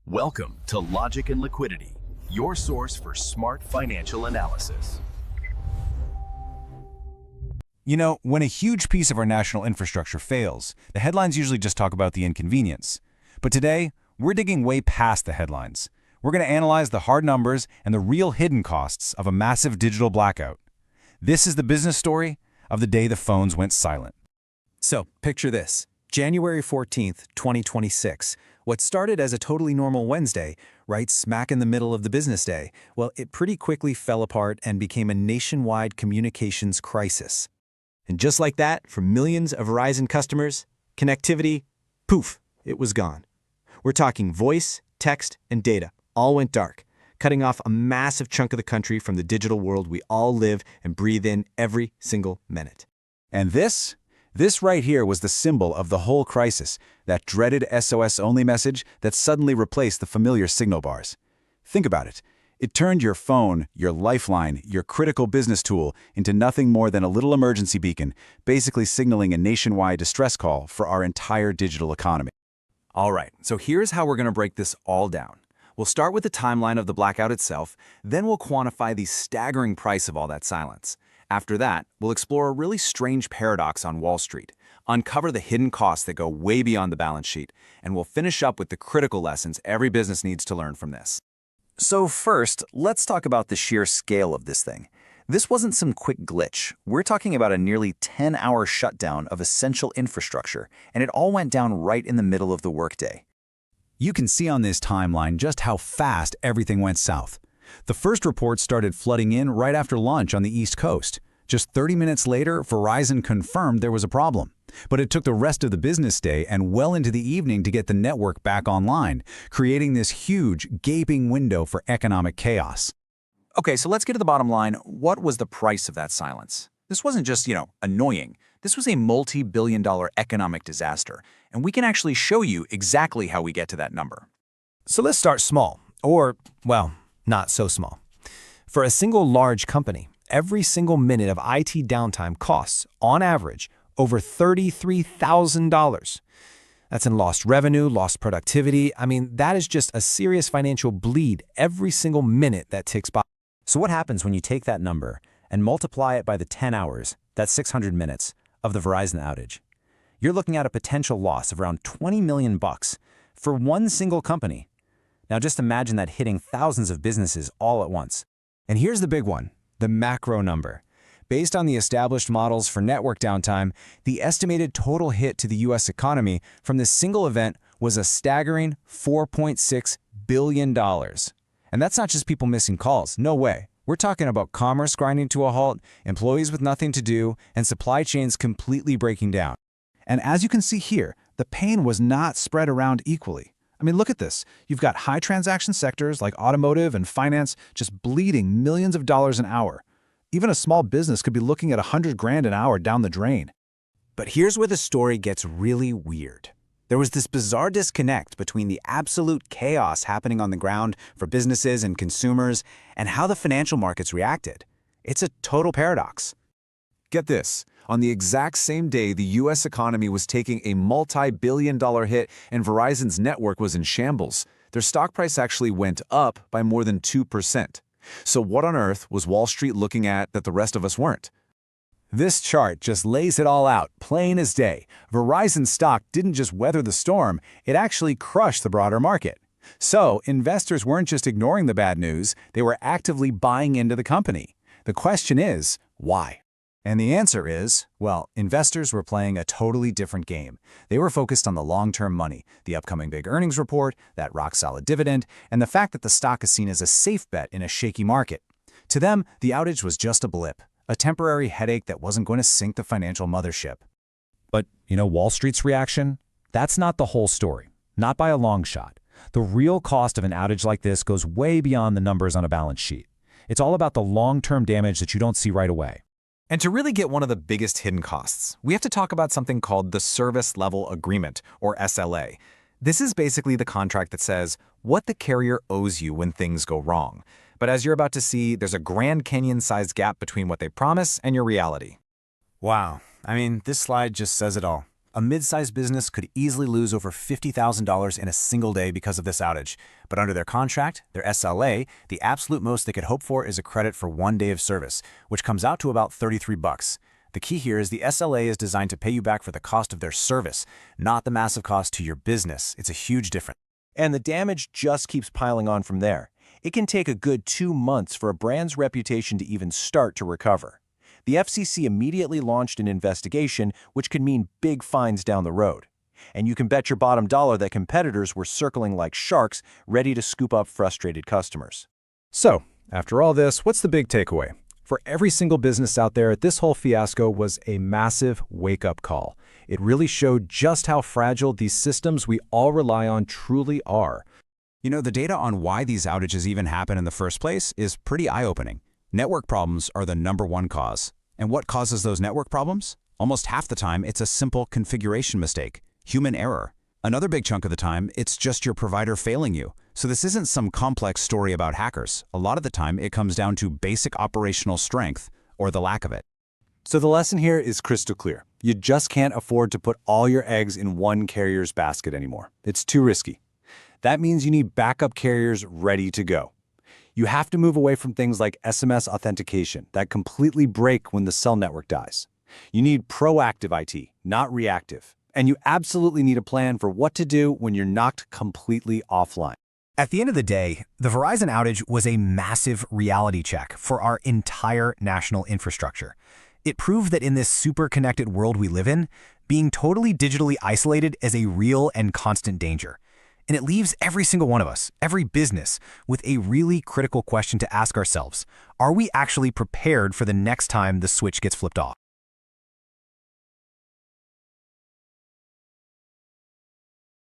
Welcome to Logic and Liquidity, your source for smart financial analysis. You know, when a huge piece of our national infrastructure fails, the headlines usually just talk about the inconvenience. But today, we're digging way past the headlines. We're going to analyze the hard numbers and the real hidden costs of a massive digital blackout. This is the business story of the day the phones went silent. So, picture this. January 14th, 2026. What started as a totally normal Wednesday, right smack in the middle of the business day, well, it pretty quickly fell apart and became a nationwide communications crisis. And just like that, for millions of Verizon customers, connectivity, poof, it was gone. We're talking voice, text, and data all went dark, cutting off a massive chunk of the country from the digital world we all live and breathe in every single minute. And this right here was the symbol of the whole crisis, that dreaded SOS Only message that suddenly replaced the familiar signal bars. Think about it. It turned your phone, your lifeline, your critical business tool into nothing more than a little emergency beacon, basically signaling a nationwide distress call for our entire digital economy. All right, so here's how we're going to break this all down. We'll start with the timeline of the blackout itself, then we'll quantify the staggering price of all that silence. After that, we'll explore a really strange paradox on Wall Street, uncover the hidden costs that go way beyond the balance sheet, and we'll finish up with the critical lessons every business needs to learn from this. So first, let's talk about the sheer scale of this thing. This wasn't some quick glitch. We're talking about a nearly 10-hour shutdown of essential infrastructure, and it all went down right in the middle of the workday. You can see on this timeline just how fast everything went south. The first reports started flooding in right after lunch on the East Coast. Just 30 minutes later, Verizon confirmed there was a problem. But it took the rest of the business day and well into the evening to get the network back online, creating this huge, gaping window for economic chaos. Okay, so let's get to the bottom line. What was the price of that silence? This wasn't just, annoying. This was a multi-billion-dollar economic disaster, and we can actually show you exactly how we get to that number. So let's start small, or, well, not so small. For a single large company, every single minute of IT downtime costs, on average, over $33,000. That's in lost revenue, lost productivity. I mean, that is just a serious financial bleed every single minute that ticks by. So what happens when you take that number and multiply it by the 10 hours, that's 600 minutes, of the Verizon outage? You're looking at a potential loss of around $20 million for one single company. Now just imagine that hitting thousands of businesses all at once. And here's the big one, the macro number. Based on the established models for network downtime, the estimated total hit to the U.S. economy from this single event was a staggering $4.6 billion. And that's not just people missing calls, no way. We're talking about commerce grinding to a halt, employees with nothing to do, and supply chains completely breaking down. And as you can see here, the pain was not spread around equally. I mean, look at this. You've got high transaction sectors like automotive and finance just bleeding millions of dollars an hour. Even a small business could be looking at $100,000 an hour down the drain. But here's where the story gets really weird. There was this bizarre disconnect between the absolute chaos happening on the ground for businesses and consumers and how the financial markets reacted. It's a total paradox. Get this. On the exact same day, the U.S. economy was taking a multi-billion-dollar hit and Verizon's network was in shambles. Their stock price actually went up by more than 2%. So what on earth was Wall Street looking at that the rest of us weren't? This chart just lays it all out, plain as day. Verizon stock didn't just weather the storm, it actually crushed the broader market. So investors weren't just ignoring the bad news, they were actively buying into the company. The question is, why? And the answer is, well, investors were playing a totally different game. They were focused on the long-term money, the upcoming big earnings report, that rock-solid dividend, and the fact that the stock is seen as a safe bet in a shaky market. To them, the outage was just a blip, a temporary headache that wasn't going to sink the financial mothership. But, Wall Street's reaction? That's not the whole story, not by a long shot. The real cost of an outage like this goes way beyond the numbers on a balance sheet. It's all about the long-term damage that you don't see right away. And to really get one of the biggest hidden costs, we have to talk about something called the Service Level Agreement, or SLA. This is basically the contract that says what the carrier owes you when things go wrong. But as you're about to see, there's a Grand Canyon-sized gap between what they promise and your reality. Wow. I mean, this slide just says it all. A mid-sized business could easily lose over $50,000 in a single day because of this outage. But under their contract, their SLA, the absolute most they could hope for is a credit for 1 day of service, which comes out to about $33. The key here is the SLA is designed to pay you back for the cost of their service, not the massive cost to your business. It's a huge difference. And the damage just keeps piling on from there. It can take a good 2 months for a brand's reputation to even start to recover. The FCC immediately launched an investigation, which could mean big fines down the road. And you can bet your bottom dollar that competitors were circling like sharks, ready to scoop up frustrated customers. So, after all this, what's the big takeaway? For every single business out there, this whole fiasco was a massive wake-up call. It really showed just how fragile these systems we all rely on truly are. You know, the data on why these outages even happen in the first place is pretty eye-opening. Network problems are the #1 cause. And what causes those network problems? Almost half the time, it's a simple configuration mistake, human error. Another big chunk of the time, it's just your provider failing you. So this isn't some complex story about hackers. A lot of the time, it comes down to basic operational strength, or the lack of it. So the lesson here is crystal clear. You just can't afford to put all your eggs in one carrier's basket anymore. It's too risky. That means you need backup carriers ready to go. You have to move away from things like SMS authentication that completely break when the cell network dies. You need proactive IT, not reactive. And you absolutely need a plan for what to do when you're knocked completely offline. At the end of the day, the Verizon outage was a massive reality check for our entire national infrastructure. It proved that in this super connected world we live in, being totally digitally isolated is a real and constant danger. And it leaves every single one of us, every business, with a really critical question to ask ourselves. Are we actually prepared for the next time the switch gets flipped off?